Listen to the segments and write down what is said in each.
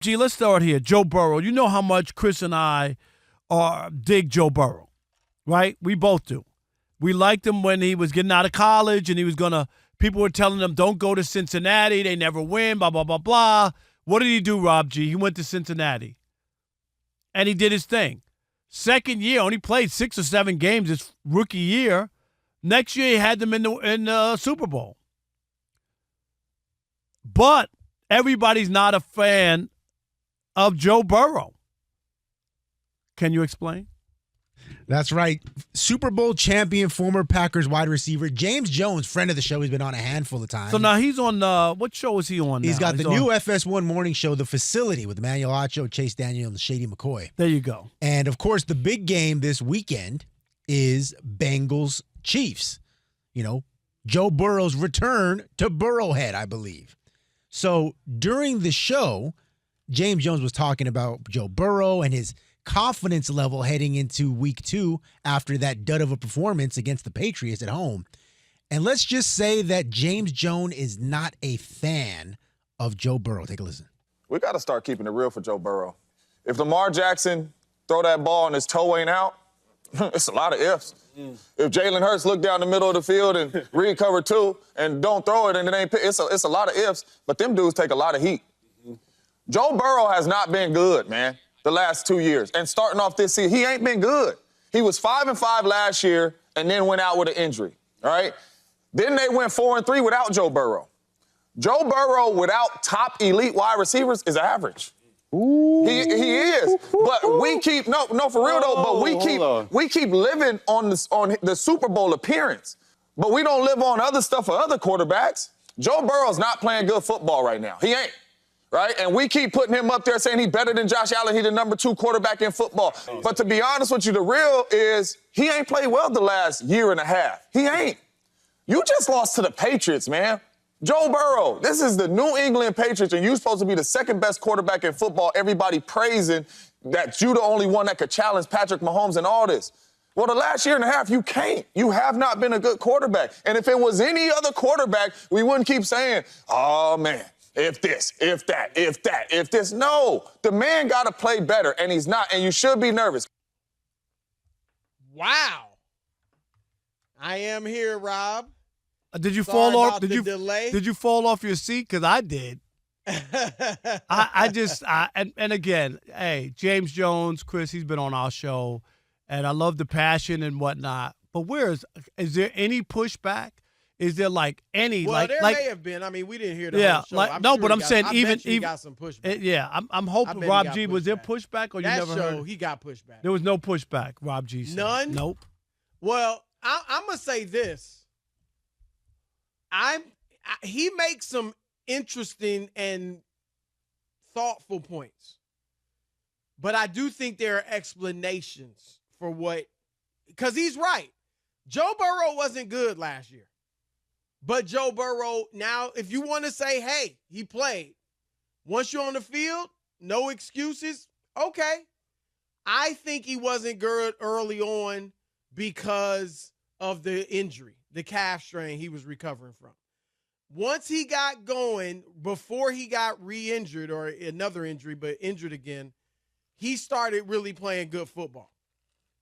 Gee, let's start here. Joe Burrow. You know how much Chris and I dig Joe Burrow, right? We both do. We liked him when he was getting out of college and he was going to – people were telling him, don't go to Cincinnati. They never win, blah, blah, blah, blah. What did he do, Rob G? He went to Cincinnati, and he did his thing. Second year, only played 6 or 7 games his rookie year. Next year, he had them in the Super Bowl. But everybody's not a fan of Joe Burrow. Can you explain? That's right. Super Bowl champion, former Packers wide receiver, James Jones, friend of the show. He's been on a handful of times. So now he's on, what show is he on now? He's got the new FS1 morning show, The Facility, with Emmanuel Acho, Chase Daniel, and Shady McCoy. There you go. And, of course, the big game this weekend is Bengals Chiefs. You know, Joe Burrow's return to Burrowhead, I believe. So during the show, James Jones was talking about Joe Burrow and his confidence level heading into week 2 after that dud of a performance against the Patriots at home. And let's just say that James Jones is not a fan of Joe Burrow. Take a listen. We got to start keeping it real for Joe Burrow. If Lamar Jackson throw that ball and his toe ain't out, it's a lot of ifs. If Jalen Hurts look down the middle of the field and read cover 2 and don't throw it and it ain't, it's a lot of ifs, but them dudes take a lot of heat. Joe Burrow has not been good, man, the last 2 years. And starting off this season, he ain't been good. He was 5-5 last year and then went out with an injury, all right? Then they went 4-3 without Joe Burrow. Joe Burrow without top elite wide receivers is average. Ooh. He is, but we keep no for real though. But we keep living on the Super Bowl appearance, but we don't live on other stuff for other quarterbacks. Joe Burrow's not playing good football right now. He ain't, right? And we keep putting him up there saying he's better than Josh Allen. He's the number 2 quarterback in football. But to be honest with you, the real is he ain't played well the last year and a half. He ain't. You just lost to the Patriots, man. Joe Burrow, this is the New England Patriots, and you're supposed to be the second best quarterback in football. Everybody praising that you the only one that could challenge Patrick Mahomes and all this. Well, the last year and a half, you can't. You have not been a good quarterback. And if it was any other quarterback, we wouldn't keep saying, oh, man, if this, if that, if that, if this. No, the man got to play better, and he's not, and you should be nervous. Wow. I am here, Rob. Did you Sorry fall off? about the delay. Did you fall off your seat? Because I did. And again, hey, James Jones, Chris, he's been on our show, and I love the passion and whatnot. But is there any pushback? Is there any? Well, there may have been. I mean, we didn't hear the whole show. I'm saying even got some pushback. I'm hoping Rob G. Was there pushback or that you never show, heard? He got pushback. There was no pushback. Rob G. said. None. Nope. Well, I'm gonna say this. He makes some interesting and thoughtful points, but I do think there are explanations for because he's right. Joe Burrow wasn't good last year, but Joe Burrow now, if you want to say, hey, he played. Once you're on the field, no excuses. Okay. I think he wasn't good early on because of the injury, the calf strain he was recovering from. Once he got going, before he got re-injured or another injury, but injured again, he started really playing good football.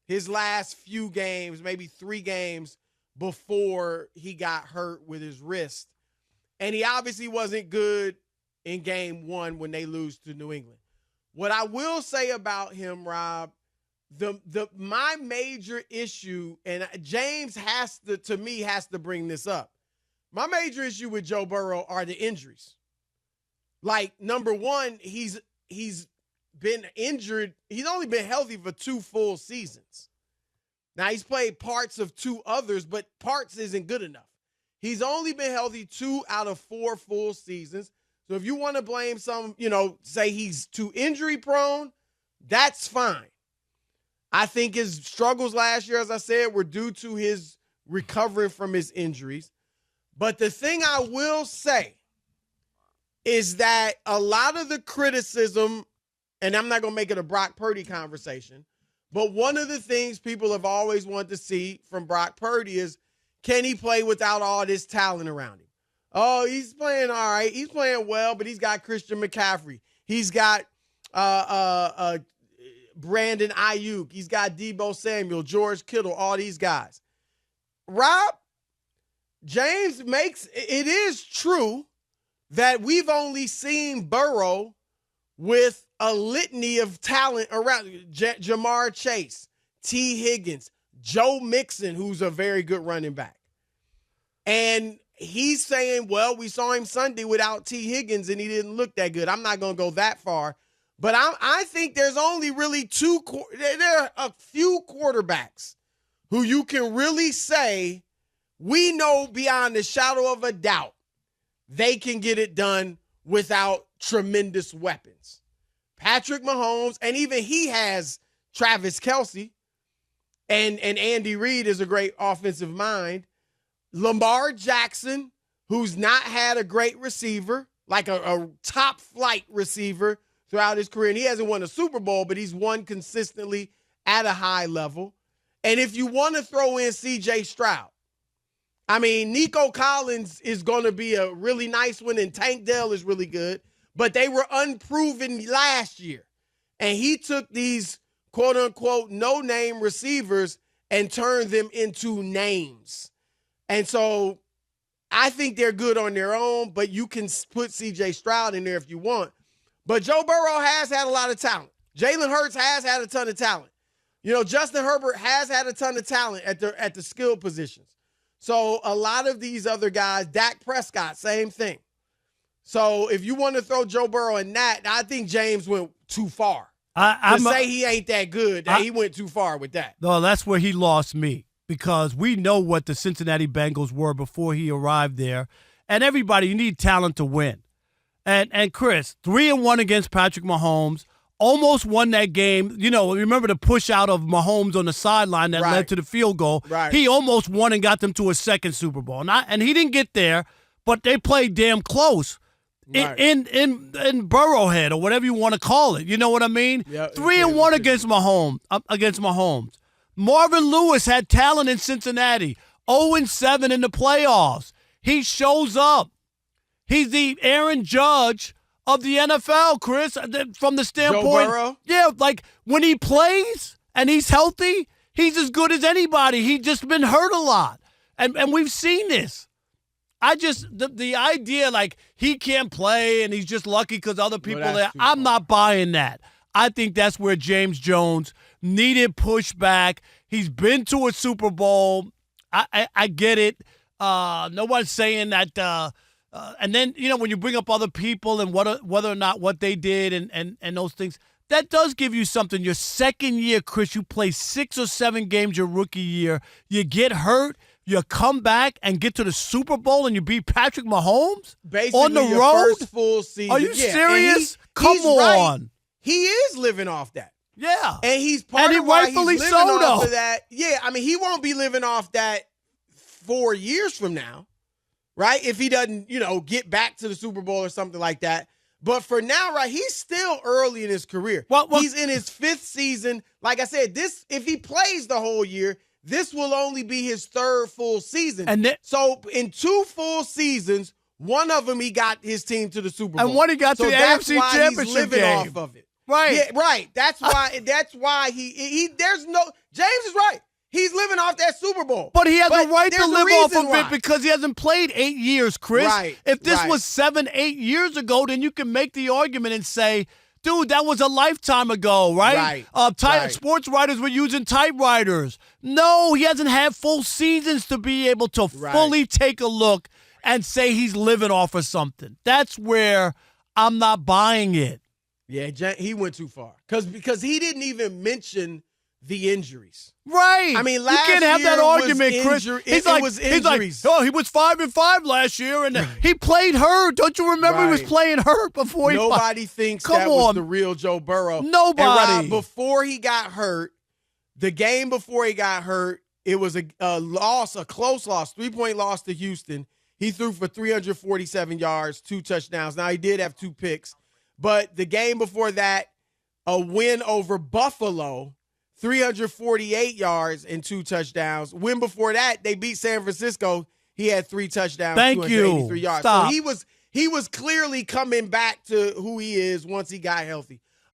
His last few games, maybe 3 games before he got hurt with his wrist. And he obviously wasn't good in game 1 when they lose to New England. What I will say about him, Rob, my major issue, and James has to bring this up. My major issue with Joe Burrow are the injuries. Like, number one, he's been injured. He's only been healthy for 2 full seasons. Now, he's played parts of 2 others, but parts isn't good enough. He's only been healthy 2 out of 4 full seasons. So if you want to blame say he's too injury prone, that's fine. I think his struggles last year, as I said, were due to his recovering from his injuries. But the thing I will say is that a lot of the criticism, and I'm not going to make it a Brock Purdy conversation, but one of the things people have always wanted to see from Brock Purdy is, can he play without all this talent around him? Oh, he's playing all right. He's playing well, but he's got Christian McCaffrey. He's got Brandon Ayuk. He's got Deebo Samuel, George Kittle, all these guys. Rob, James it is true that we've only seen Burrow with a litany of talent around. Jamar Chase, T. Higgins, Joe Mixon, who's a very good running back. And he's saying, well, we saw him Sunday without T. Higgins and he didn't look that good. I'm not going to go that far. But I think there's only really there are a few quarterbacks who you can really say we know beyond the shadow of a doubt they can get it done without tremendous weapons. Patrick Mahomes, and even he has Travis Kelce, and Andy Reid is a great offensive mind. Lamar Jackson, who's not had a great receiver, like a top flight receiver throughout his career. And he hasn't won a Super Bowl, but he's won consistently at a high level. And if you want to throw in C.J. Stroud, I mean, Nico Collins is going to be a really nice one, and Tank Dell is really good. But they were unproven last year. And he took these quote-unquote no-name receivers and turned them into names. And so I think they're good on their own, but you can put C.J. Stroud in there if you want. But Joe Burrow has had a lot of talent. Jalen Hurts has had a ton of talent. You know, Justin Herbert has had a ton of talent at the skill positions. So a lot of these other guys, Dak Prescott, same thing. So if you want to throw Joe Burrow in that, I think James went too far. To say he ain't that good, he went too far with that. No, that's where he lost me, because we know what the Cincinnati Bengals were before he arrived there. And everybody, you need talent to win. And Chris, 3-1 against Patrick Mahomes, almost won that game. You know, remember the push out of Mahomes on the sideline that led to the field goal. Right. He almost won and got them to a second Super Bowl. And he didn't get there, but they played damn close. Right. In Burrowhead, or whatever you want to call it. You know what I mean? Yep, 3-1 against Mahomes. Marvin Lewis had talent in Cincinnati. 0-7 in the playoffs. He shows up. He's the Aaron Judge of the NFL, Chris, from the standpoint. Joe Burrow? Yeah, like when he plays and he's healthy, he's as good as anybody. He's just been hurt a lot. And we've seen this. The idea like he can't play and he's just lucky because other people are there, I'm not buying that. I think that's where James Jones needed pushback. He's been to a Super Bowl. I get it. No one's saying that. And then, you know, when you bring up other people and whether or not what they did and those things, that does give you something. Your second year, Chris, you play 6 or 7 games your rookie year. You get hurt. You come back and get to the Super Bowl and you beat Patrick Mahomes basically on the your road? First full season. Are you serious? Come he's on. Right. He is living off that. Yeah. And he's part of why rightfully he's living so, off though. of that. Yeah, I mean, he won't be living off that 4 years from now, right? If he doesn't, you know, get back to the Super Bowl or something like that. But for now, right, he's still early in his career. Well, he's in his 5th season. Like I said, if he plays the whole year, this will only be his 3rd full season. So in 2 full seasons, one of them he got his team to the Super Bowl. And one he got to the AFC Championship he's living game. off of it. Right. Yeah, right. That's why he there's no James is right. He's living off that Super Bowl. But he has a right to live off of why. it because he hasn't played 8 years, Chris. Right. If this was 7, 8 years ago, then you can make the argument and say, dude, that was a lifetime ago, right? Right. Sports writers were using typewriters. No, he hasn't had full seasons to be able to fully take a look and say he's living off of something. That's where I'm not buying it. Yeah, he went too far. Because he didn't even mention the injuries. Right. I mean, last you can't have year that argument, Chris. It was injuries. Oh, he was 5-5 last year, and he played hurt. Don't you remember he was playing hurt before he? Nobody thinks that was the real Joe Burrow. Nobody. And Rob, before he got hurt, the game before he got hurt, it was a close loss, 3-point loss to Houston. He threw for 347 yards, 2 touchdowns. Now, he did have 2 picks. But the game before that, a win over Buffalo, 348 yards and 2 touchdowns. Win before that, they beat San Francisco. He had 3 touchdowns, 283 yards. Stop. So he was clearly coming back to who he is once he got healthy.